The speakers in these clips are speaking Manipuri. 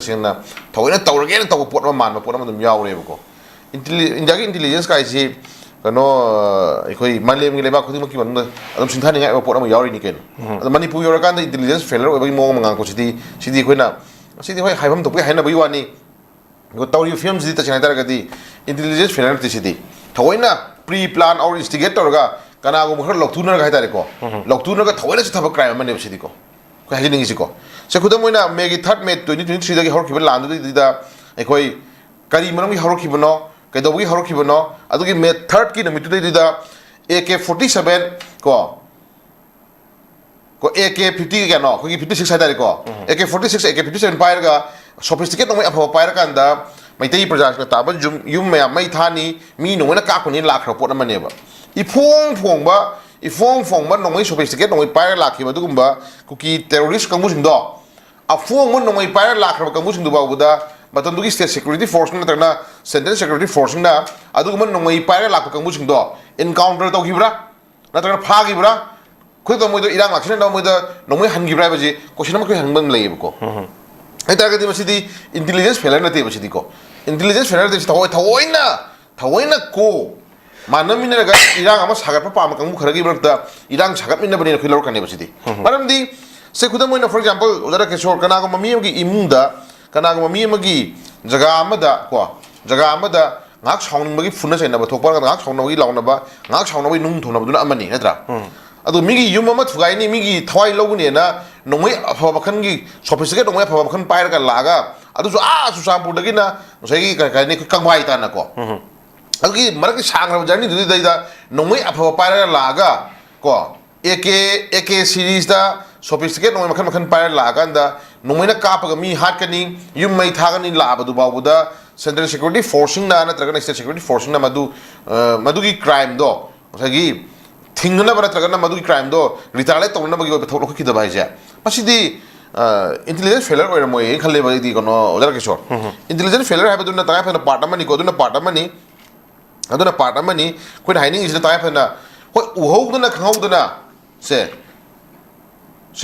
ꯁꯦꯡꯅ ꯊꯑꯣꯏꯅ ꯇꯧꯔꯒꯦꯅ ꯇꯧꯕ ꯄꯣꯠ ꯑꯃ ꯃꯥꯟꯕ ꯄꯣꯠ ꯑꯃ ꯑꯗꯨꯝ ꯌꯥꯎꯔꯦꯕꯀꯣ ꯏꯟꯗꯤꯌꯥꯒꯤ ꯏꯟꯇꯦꯂꯤꯖꯦꯟꯁ ꯀꯥꯏꯁꯤ ꯀꯩꯅꯣ ꯑꯩꯈꯣꯏ ꯃꯥꯂꯦꯝꯒꯤ ꯂꯩꯕꯥꯛ ꯈꯨꯗꯤꯡꯃꯛꯀꯤ ꯃꯅꯨꯡꯗ ꯑꯗꯨꯝ ꯁꯤꯡꯊꯥꯅꯤꯡꯉꯥꯏ ꯑꯣꯏꯕ ꯄꯣꯠ ꯑꯃ ꯌꯥꯎꯔꯤꯅꯤ ꯀꯩꯅꯣ ꯑꯗꯣ ꯃꯅꯤꯄꯨꯔ ꯌꯧꯔꯀꯥꯟꯗ ꯏꯟꯇꯦꯂꯤꯖꯦꯟꯁ ꯐꯦꯂꯔ ꯑꯣꯏꯕꯒꯤ ꯃꯑꯣꯡ ꯑꯃ ꯉꯥꯡꯉꯛꯄꯁꯤꯗꯤ ꯁꯤꯗꯤ ꯑꯩꯈꯣꯏꯅ ꯁꯤꯗꯤ ꯍꯣꯏ ꯍꯥꯏꯐꯝ ꯊꯣꯛꯄꯒꯤ ꯍꯥꯏꯅꯕꯒꯤ ꯋꯥꯅꯤ ꯇꯧꯔꯤꯕ ꯐꯤꯕꯝꯁꯤꯗꯤ ꯇꯁꯦꯡꯅ ꯍꯥꯏꯇꯥꯔꯒꯗꯤ ꯏꯟꯇꯦꯂꯤꯖꯦꯟꯁ ꯐꯦꯂꯔ ꯅꯠꯇꯦ ꯁꯤꯗꯤ ꯊꯑꯣꯏꯅ ꯄ꯭ꯔꯤ ꯄ꯭ꯂꯥꯟ ꯑꯣꯔ ꯏꯟꯁꯇꯤꯒꯦꯠ ꯇꯧꯔꯒ ꯀꯅꯥꯒꯨꯝꯕ ꯈꯔ ꯂꯧꯊꯨꯅꯔꯒ ꯍꯥꯏꯇꯥꯔꯦꯀꯣ ꯂꯧꯊꯨꯅꯔꯒ ꯊꯑꯣꯏꯅ ꯆꯠꯊꯕ ꯀ꯭ꯔꯥꯏꯝ ꯑꯃꯅꯦꯕ ꯁꯤꯗꯤꯀꯣ ꯑꯩꯈꯣꯏ ꯍꯥꯏꯖꯅꯤꯡꯉꯤꯁꯤꯀꯣ ꯁꯤ ꯈꯨꯗꯝ ꯑꯣꯏꯅ ꯃꯦꯒꯤ 3 ꯃꯦ 2023ꯗꯒꯤ ꯍꯧꯔꯛꯈꯤꯕ ꯂꯥꯟꯗꯨꯗ ꯑꯩꯈꯣꯏ ꯀꯔꯤ ꯃꯔꯝꯒꯤ ꯍꯧꯔꯛꯈꯤꯕꯅꯣ ꯀꯩꯗꯧꯕꯒꯤ ꯍꯧꯔꯛꯈꯤꯕꯅꯣ ꯑꯗꯨꯒꯤ ꯃꯦ 3ꯒꯤ ꯅꯨꯃꯤꯠꯇꯨꯗꯩꯗꯨꯗ AK-47 ꯀꯣ AK-50 kano, kogi 56 hadari ko. AK-46, AK-57 pairaga sophisticated nong apho pairaganda maitai praja na taban yum maya mai thani mi nong na ka kuni lakra pot na maneba. Ifong ba nong sophisticated nong paira lakhi ba dugumba kuki terrorist kamu sing do. Afong mo nong paira lakra kamu sing do ba buda matandugi state security force na tagna central security force na adugumba nong paira lakra kamu sing do. Encounter to gibra na tagna phagi bra कोई तो मुझे इराक लाखने ना मुझे नॉर्मल हंगी ब्राइ बजे क्वेश्चन में कोई हंगबन लगे बको है ताकि दी मसीदी इंटेलिजेंस फेलर नती मसीदी को इंटेलिजेंस फेलर दी थावई ना को मानव मिने लगा इराक आमा सागर पर पाम कंगु खरगी बरता इराक सागर मिने बने खिलौर करने मसीदी मरम दी से खुदा मुझे फॉर एग्जांपल उधर के शोर कना को मम्मी की इमुंदा कना को मम्मी की जगह आमदा को जगह आमदा ngak saung bagi funa sai na ba thokpar ngak saung bagi launa ba ngak saung bagi nung thona ba amani natra adu migi yum ama thugai ni migi thawai logune na nongoi apha bakhan gi sophisticated nongoi apha bakhan pair ka laga adu su su sampur dagi na sai ka ni kangwai ta na ko adu gi marak sang ra jani du dai da nongoi apha pair ka laga ko AK series da sophisticated nongoi bakhan bakhan pair laga da nongoi na ka pa mi hat ka ni yum mai tha ga ni la ba du ba bu da central security forcing na traga state security forcing na madu gi crime do sai gi थिंगना बरा तरगना मधु क्राइम दो रिटाले तोना बगी थोक लोक किदा भाई जे मसिदी इंटेलिजेंस फेलर ओइर मोय खले बगी कोनो उदर किशोर इंटेलिजेंस फेलर है बदुना ताय फना पार्ट मनी को दुना पार्ट मनी अदुना पार्ट मनी कोइ हाइनिंग इज ताय फना होय उहौदना खंगौदना से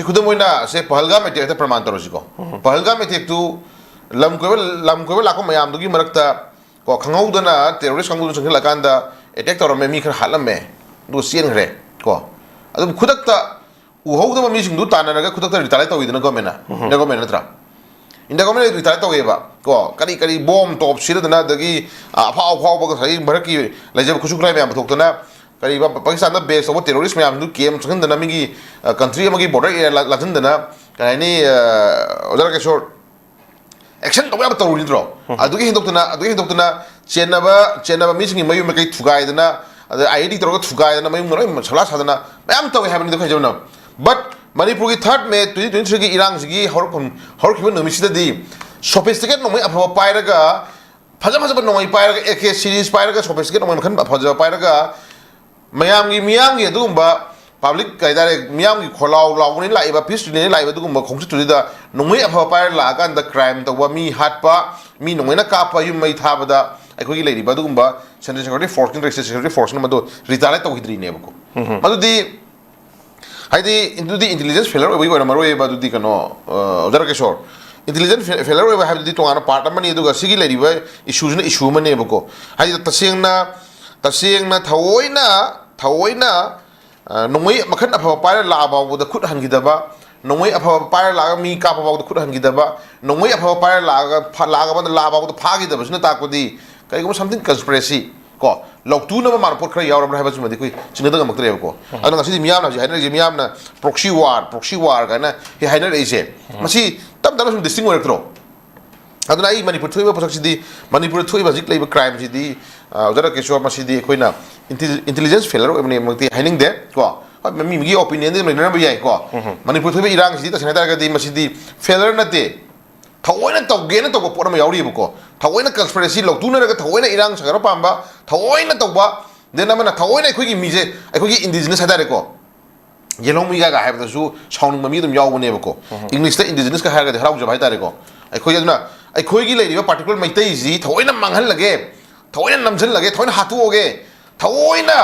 खुदम मोइना से पहलगा में ते प्रमाण तरोसी को पहलगा में ते तू लम को लाको मयाम दुगी मरकता को खंगौदना टेररिस्ट खंगौदना संग लकांदा अटैक तोर में मी खर हालम में दो सीन रे को अदु खुदक्ता उहौदबा मिसिंदु तानरगा खुदक्ता रिटाले तौइदना गवर्नमेंट ना गवर्नमेंट नत्रा इंडिया गवर्नमेंट रिटाले तौगेबा को करी बॉम्ब टॉप सिरदना दगी अफाव बगा सही भरकी लेजब खुसुक्राइ म्याम थोक्तना करी पाकिस्तान दा बेस ऑफ टेररिस्ट म्याम दु केम संगदना मिगी कंट्री अमगी बॉर्डर एरिया लाजंदना काइनी उदर के शोर एक्शन तौबा तौरिद्रो अदुगी हिंदोक्तना चेनबा मिसिंगी मयु मकई थुगाइदना आईडी तौर थुगाइदना मयु नोय सला सादना मैम तौगे हाबनि दो खैजबना बट मणिपुर की 3 मे 2023 की इरांग सिगी हरखिबो नमिसिददी सोफिस्टिकेट नोय अफवा पाइरगा फजब नोय पाइरगा AK सीरीज पाइरगा सोफिस्टिकेट नोय मखन फजब पाइरगा मियामगी अदुगुंबा पब्लिक कायदारे मियामगी खोलाव लावनि लाइबा पीसनि लाइबा अदुगुंबा खोंसितुदिदा नोय अफवा पाइर लागान द क्राइम तौबा मी हाटपा मी नोयना कापा युम मै थाबदा अखोगी लेरिबा अदुगुंबा central security force state security force मदो रिटाले तौहिद्रिनेबको मदुदी हाइदी इंटुदी इंटेलिजेंस फेलर ओइ ओइ मरोय बादुदी कनो उदर केशोर इंटेलिजेंस फेलर ओइ हाइदी तोंगाना पार्ट अमनी अदुगा सिगी लेरिबा इशूजने इशू मनेबको हाइदी तसेंगना थवोइना नोंगै मखन अफा पाइर लाबावदा खुद हनगिदबा नोंगै अफा पाइर लागा मी कापावदा खुद हनगिदबा नोंगै अफा पाइर लागा लाबावदा फागिदबसना ताकोदी कईगुम समथिंग कंस्पिरेसी को लौटून मान पोट खर यावरम है बचमदी कोई चिंगदग मक्तरेब को अदन ngasi मियाम ना हाइनर मियाम ना प्रॉक्सी वार गाना हे हाइनर एसे मसी तब तब सम डिस्टिंग वर्करो अदन आई मणिपुर थोइबा पोसक्सिदी मणिपुर थोइबा जिक लेबा क्राइम सिदी उदर केशोर मसीदी कोइना इंटेलिजेंस फेलर ओबने मक्ति हाइनिंग दे को मी मिगी ओपिनियन दे लेना बयाय को मणिपुर थोइबा इरांग सिदी तसना तारगदी मसीदी फेलर नते थवोइना तौगेना तौबा पोट अमा यावरिबको थवोइना कंस्पिरेसी लौतुनरगा थवोइना इरांग सगर पांबा थवोइना तौबा देना मना थवोइना अखोगी मीजे अखोगी इंडिजिनस हादारेको येलो मीगा गा हाइबदसु साउंड ममी दम यावबनेबको इंग्लिश दा इंडिजिनस का हारगा हराउजब हाइतारेको अखोगी अदुना अखोगी लेरिबा पार्टिकुलर मैतै जी थवोइना मांगहल लगे थवोइना नमजन लगे थवोइना हातुओगे थवोइना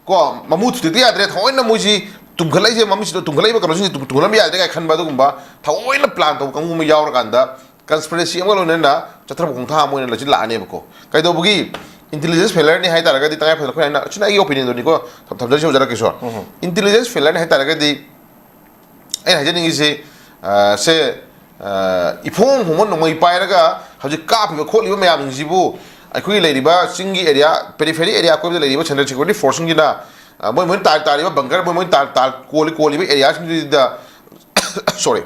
को ममु थुति याद्रे थवोइना मुजी तुम्खलाइजे मम्मी तुमखलाइबा कनो तुमखलाम याद्रे खनबा दुगुंबा थवोइना प्लान तो कंगु यावर कांदा conspiracy amalo nena chatra bungtha mo na lajin la ane bako kai do bugi intelligence failure ni hai taraga di tangai phal khoi na chuna I opinion do ni ko tham tham jara kishor intelligence failure ni hai taraga di ai hai jani se ifong humon no mai pai raga haji ka phi kholi ba mayam jibu ai lady ba singi area periphery area ko lady ba center security force ngi na moi moi tar tar ba bunker moi tar koli ba area ngi da sorry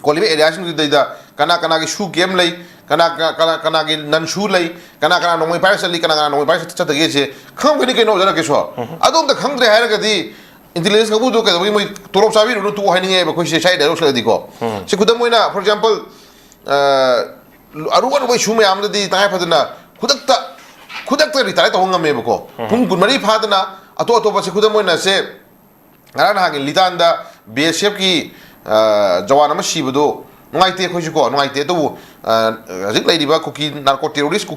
koli ba area ngi da kana ki shoe game lay kana ki nan shoe lay kana no moi pai sali kana no moi pai cha ge che kham ni ke no jara ke so adom da kham dre ha ga di intelligence ka bu do ka moi torop sabi ru tu ha ni nge ba ko se sai da ro di ko se kudam moi na for example aru wan moi shoe me am da di tai phadna khudakta retire to ngam me ko pung gunmari phadna ato ba se kudam moi na se ngara ha ge litan da BSF ki jawan ama sibudo ngai te khoi ko ngai te to zik lai diba kuki narco terrorist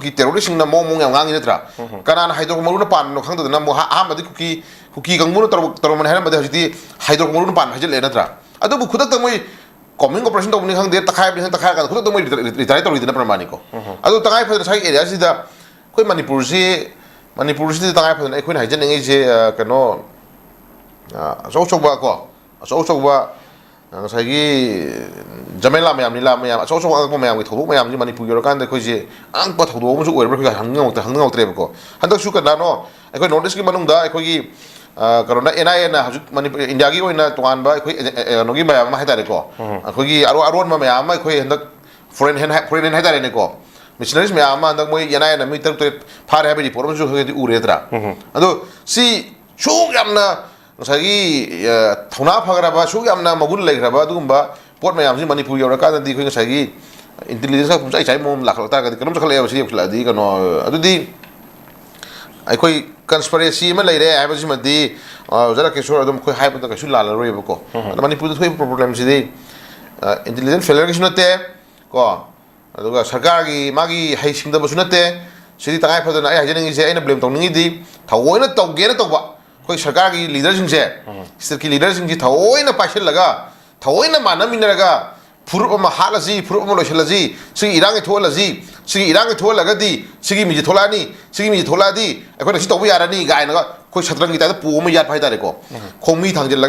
na mo yang ngang ni tra kana hydro maru na pan no khang da na mo ha ma di kuki gang mu tor man ha ma da hiti hydro maru na pan ha le na tra adu bu khudak ta moi coming operation to ni khang de ta khai ka khudak to moi retire to ri na pramani ko adu ta khai fa sai area si da koi manipur si ta khai fa na khoi na hajen ngai je kano so ba ko so ba ngasagi jamela mayam ni la mayam so ang mayam ki thodu mayam ni manipur yor kan de khoi je ang pa thodu mu su oi khoi hang ngau tre ko handak su ka na no khoi notice ki manung da khoi ki karona NIA na haju manipur india gi oina tuan ba khoi no gi mayam ma ha tare ko khoi gi aron ma mayam ma khoi handak foreign ha tare ne ko missionaries mayam ma handak moi NIA na mi tar te phar ha bi por su khoi di ure tra ado si su yamna ngasagi thona phagra ba su yamna magun legra ba dugumba pot mayam si manipur yor ka di khoi ngasagi intelligence ka pumsai chai mom lakh ta ka kanam sakhale ba si khla di kano adu di ai khoi conspiracy ma leire ai ba si ma di jara ke shor adum khoi hai pa ka su la la roi ba ko manipur khoi problem si di intelligence failure ki sunate ko aduga sarkar gi magi hai singda ba sunate sidi tangai pha na ai hajening se aina blame tawningi di thawoina tawge na tawba koi sarkar gi leader sing se state ki leader sing ji thawoina paishil laga thawoina manaminaraga furup ma halaji furup ma loshalaji sigi irang tholaji sigi irang tholaga di sigi mi tholani sigi mi tholadi akoi na si tawbu yarani gai na koi satrang gi ta pu ma yat phai tare ko khongmi thangjil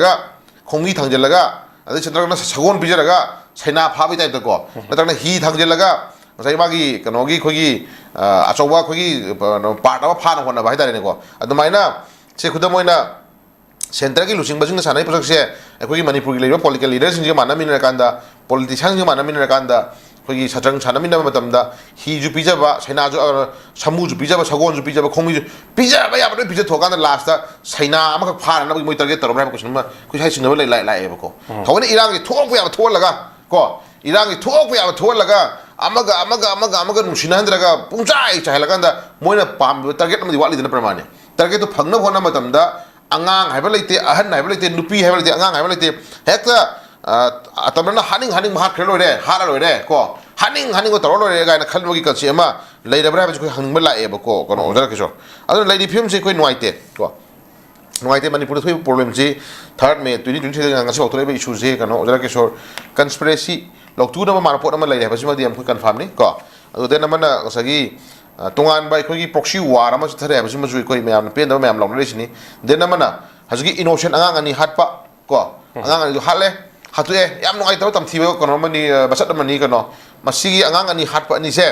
laga ade satrang na sagon bijaraga saina phabi tai ta ko natrang na hi thangjil laga sai magi kanogi khogi achowa khogi part aba phana hona bai tare ne ko adumaina se khudamoina center ki lusing basing na sanai project se khogi manipur ki leiba political leaders sing mana min rakanda politicians sing mana min rakanda khogi satrang chana min matam da hi ju pija ba saina ju samu ju pija ba sagon ju pija ba khomi ju pija ba ya ba pija thokanda last da saina ama ka phana na moi target tarom ra ko sunma khoi sai sing lai lai ba ko thawne irang ki thok ya thol laga ko irang ki thok ya thol laga amaga nungsinandraga pungchai chailaganda moina pam target amadi wali dana pramane target to phangna hona matamda angang haiba leite ahan haiba leite nupi haiba leite angang haiba leite hekta atamna haning ma khelo re hara re ko haning ko taro re ga na khalmogi kalchi ama leirabra ba ko haning ma lae ba ko kono ojara kiso adu leidi film se koi nuaite ko nuaite manipur thoi problem ji third me 2020 ga ngasi otore ba issue je kono ojara kiso conspiracy loktu na ma report na lai ha basima di am confirm ni ko adu den na sagi tongan bai khoi proxy war ama thare basima ju koi me am pen da me am long relation ni den na hajgi innocent angang ani hatpa ko angang ani hale hatu e yam ngai taw tam thiwe ko no mani basat mani kano masigi angang ani hatpa ani se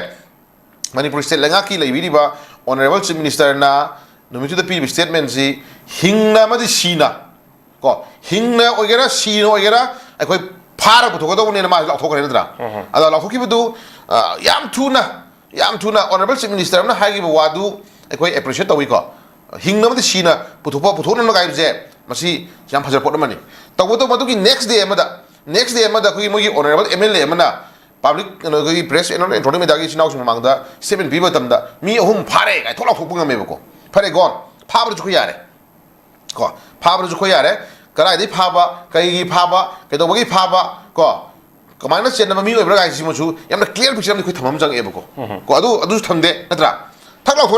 manipur state lenga ki lai biri ba honorable chief minister na nomitu da pi statement ji hingna ma di sina ko hingna ogera sino ogera ai phara bu thokodo ne ma la thokre na ada la thoki bu yam tuna honorable chief minister na hagi bu wadu ekoi appreciate tawi ko hingna ma sina puthona na gai je masi yam phajar pot mani tawo to madu ki next day ma da ko mogi honorable MLA ma na public no ko press and introduction me da gi sinau sum mang da 7 people tam da mi ahum phare gai thola thok me ko phare gon phabru ju ko yare karai di phaba kai gi phaba kai do gi phaba ko kamaina chen na mi oi bra ga si mo chu yamna clear picture ni khoi thamam jang e ko adu thamde natra thakla